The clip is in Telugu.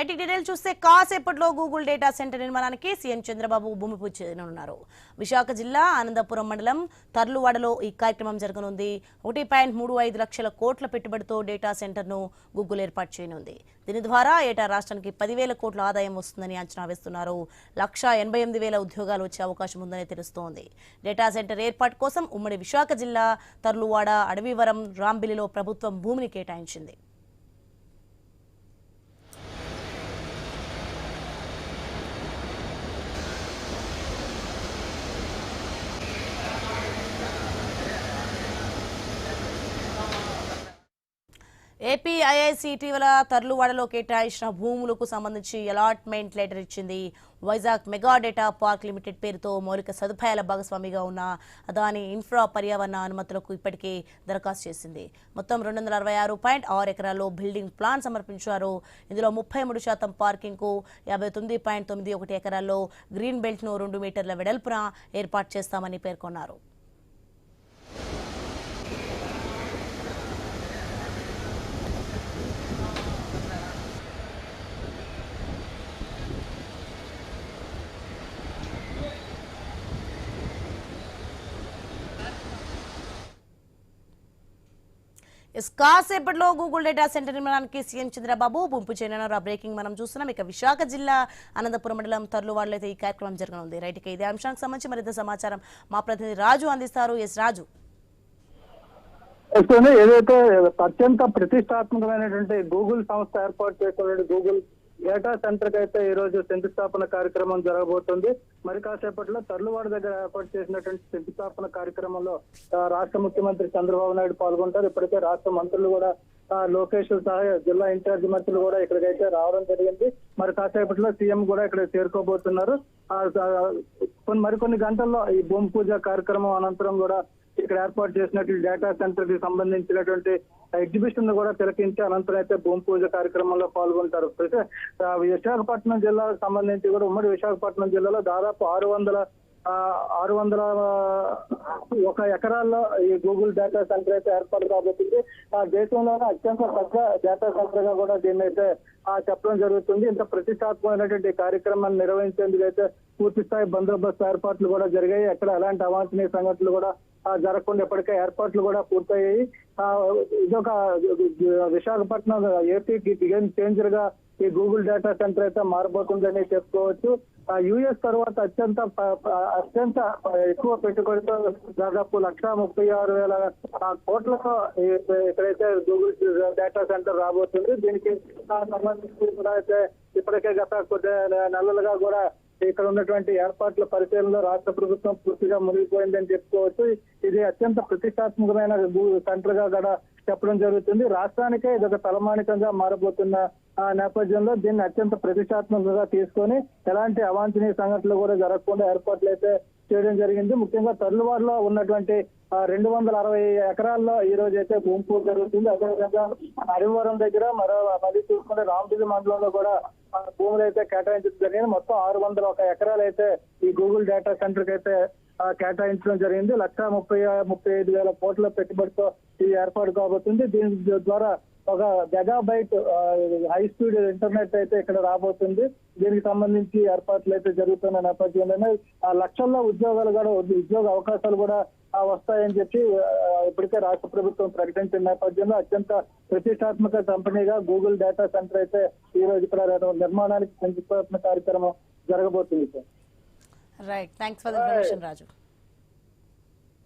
ఐటీ డీటెయిల్ చూస్తే కాసేపట్లో గూగుల్ డేటా సెంటర్ నిర్మాణానికి సీఎం చంద్రబాబు భూమి పూజ చేయనున్నారు. విశాఖ జిల్లా ఆనందపురం మండలం తర్లువాడలో ఈ కార్యక్రమం జరగనుంది. 1.35 లక్షల కోట్ల పెట్టుబడితో డేటా సెంటర్ను గూగుల్ ఏర్పాటు చేయనుంది. దీని ద్వారా ఏటా రాష్ట్రానికి 10,000 కోట్ల ఆదాయం వస్తుందని అంచనా వేస్తున్నారు. 1,88,000 ఉద్యోగాలు వచ్చే అవకాశం ఉందని తెలుస్తోంది. డేటా సెంటర్ ఏర్పాటు కోసం ఉమ్మడి విశాఖ జిల్లా తర్లువాడ, అడవివరం, రాంబిలిలో ప్రభుత్వం భూమిని కేటాయించింది. ఏపీఐఐసి ఇటీవల తర్లువాడలో కేటాయించిన భూములకు సంబంధించి అలాట్మెంట్ లెటర్ ఇచ్చింది. Vizag mega data park limited పేరుతో మౌలిక సదుపాయాల భాగస్వామిగా ఉన్న అదాని ఇన్ఫ్రా పర్యావరణ అనుమతులకు ఇప్పటికే దరఖాస్తు చేసింది. మొత్తం 266.6 ఎకరాల్లో బిల్డింగ్ ప్లాన్ సమర్పించారు. ఇందులో 33% పార్కింగ్కు, 59.91 ఎకరాల్లో గ్రీన్ బెల్ట్ను 2 మీటర్ల వెడల్పున ఏర్పాటు చేస్తామని పేర్కొన్నారు. కాసేపట్లో గూగుల్ డేటా సెంటర్ నిర్మాణానికి సీఎం చంద్రబాబు భూమి చేయనున్నారు. బ్రేకింగ్ మనం చూస్తున్నాం. ఇక విశాఖ జిల్లా అనంతపురం మండలం తర్లువాడలో అయితే ఈ కార్యక్రమం జరగనుంది. రైట్, ఇక ఇదే అంశానికి సంబంధించి మరింత సమాచారం మా ప్రతినిధి రాజు అందిస్తారు. ఎస్ రాజు. ఏదైతే అత్యంత ప్రతిష్టాత్మకమైనటువంటి గూగుల్ సంస్థ ఏర్పాటు చేసిన గూగుల్ డేటా సెంటర్ కి అయితే ఈ రోజు శంకుస్థాపన కార్యక్రమం జరగబోతుంది. మరి కాసేపట్లో తర్లువాడ దగ్గర ఏర్పాటు చేసినటువంటి శంకుస్థాపన కార్యక్రమంలో రాష్ట్ర ముఖ్యమంత్రి చంద్రబాబు నాయుడు పాల్గొంటారు. ఇప్పటికే రాష్ట్ర మంత్రులు కూడా లోకేష్ సహా జిల్లా ఇన్ఛార్జి మంత్రులు కూడా ఇక్కడికైతే రావడం జరిగింది. మరి కాసేపట్లో సీఎం కూడా ఇక్కడ చేరుకోబోతున్నారు. మరికొన్ని గంటల్లో ఈ భూమి పూజ కార్యక్రమం అనంతరం కూడా ఇక్కడ ఏర్పాటు చేసినట్టు డేటా సెంటర్ కి సంబంధించినటువంటి ఎగ్జిబిషన్ కూడా తిలకించి అనంతరం అయితే భూమి పూజ కార్యక్రమంలో పాల్గొంటారు. అయితే విశాఖపట్నం జిల్లాకు సంబంధించి కూడా ఉమ్మడి విశాఖపట్నం జిల్లాలో దాదాపు 601 ఎకరాల్లో ఈ గూగుల్ డేటా సెంటర్ అయితే ఏర్పాటు కాబోతుంది. దేశంలోనే అత్యంత పెద్ద డేటా సెంటర్ గా కూడా దీన్ని అయితే చెప్పడం జరుగుతుంది. ఇంత ప్రతిష్టాత్మకమైనటువంటి కార్యక్రమాన్ని నిర్వహించేందుకు అయితే పూర్తి స్థాయి బందోబస్తు ఏర్పాట్లు కూడా జరిగాయి. ఎక్కడ ఎలాంటి అవాంఛనీయ సంఘటనలు కూడా జరగకుండా ఇప్పటికే ఏర్పాట్లు కూడా పూర్తయ్యాయి. ఇదొక విశాఖపట్నం ఏపీకి గేమ్ చేంజర్ గా ఈ గూగుల్ డేటా సెంటర్ అయితే మారబోతుందని చెప్పుకోవచ్చు. యుఎస్ తర్వాత అత్యంత ఎక్కువ పెట్టుబడితో దాదాపు 1,36,000 కోట్లతో ఇక్కడైతే గూగుల్ డేటా సెంటర్ రాబోతుంది. దీనికి సంబంధించి కూడా అయితే ఇప్పటికే గత కొద్ది నెలలుగా కూడా ఇక్కడ ఉన్నటువంటి ఏర్పాట్ల పరిశీలనలో రాష్ట్ర ప్రభుత్వం పూర్తిగా మునిగిపోయిందని చెప్పుకోవచ్చు. ఇది అత్యంత ప్రతిష్టాత్మకమైన సెంటర్ గా కూడా చెప్పడం జరుగుతుంది. రాష్ట్రానికే ఇదొక తలమానికంగా మారబోతున్న నేపథ్యంలో దీన్ని అత్యంత ప్రతిష్టాత్మకంగా తీసుకొని ఎలాంటి అవాంఛనీయ సంఘటనలు కూడా జరగకుండా ఏర్పాట్లు అయితే చేయడం జరిగింది. ముఖ్యంగా తర్లువాడలో ఉన్నటువంటి 260 ఎకరాల్లో ఈ రోజు అయితే భూమి పూజ జరుగుతుంది. అదేవిధంగా అడవివరం దగ్గర మళ్ళీ చూసుకుంటే రాంబిలి మండలంలో కూడా భూములు అయితే కేటాయించడం జరిగింది. మొత్తం 601 ఎకరాలు అయితే ఈ గూగుల్ డేటా సెంటర్ కి అయితే కేటాయించడం జరిగింది. 1,35,000 కోట్ల పెట్టుబడితో ఇది ఏర్పాటు కాబోతుంది. దీని ద్వారా ఒక మెగాబైట్ హై స్పీడ్ ఇంటర్నెట్ అయితే ఇక్కడ రాబోతుంది. దీనికి సంబంధించి ఏర్పాట్లు అయితే జరుగుతున్న నేపథ్యంలోనే లక్షల్లో ఉద్యోగాలు కూడా ఉద్యోగ అవకాశాలు కూడా వస్తాయని చెప్పి ఇప్పటికే రాష్ట్ర ప్రభుత్వం ప్రకటించిన నేపథ్యంలో అత్యంత ప్రతిష్టాత్మక కంపెనీగా గూగుల్ డేటా సెంటర్ అయితే ఈ రోజు ఇక్కడ నిర్మాణానికి శంకుస్థాపన కార్యక్రమం జరగబోతుంది. Right, thanks for the information Raju.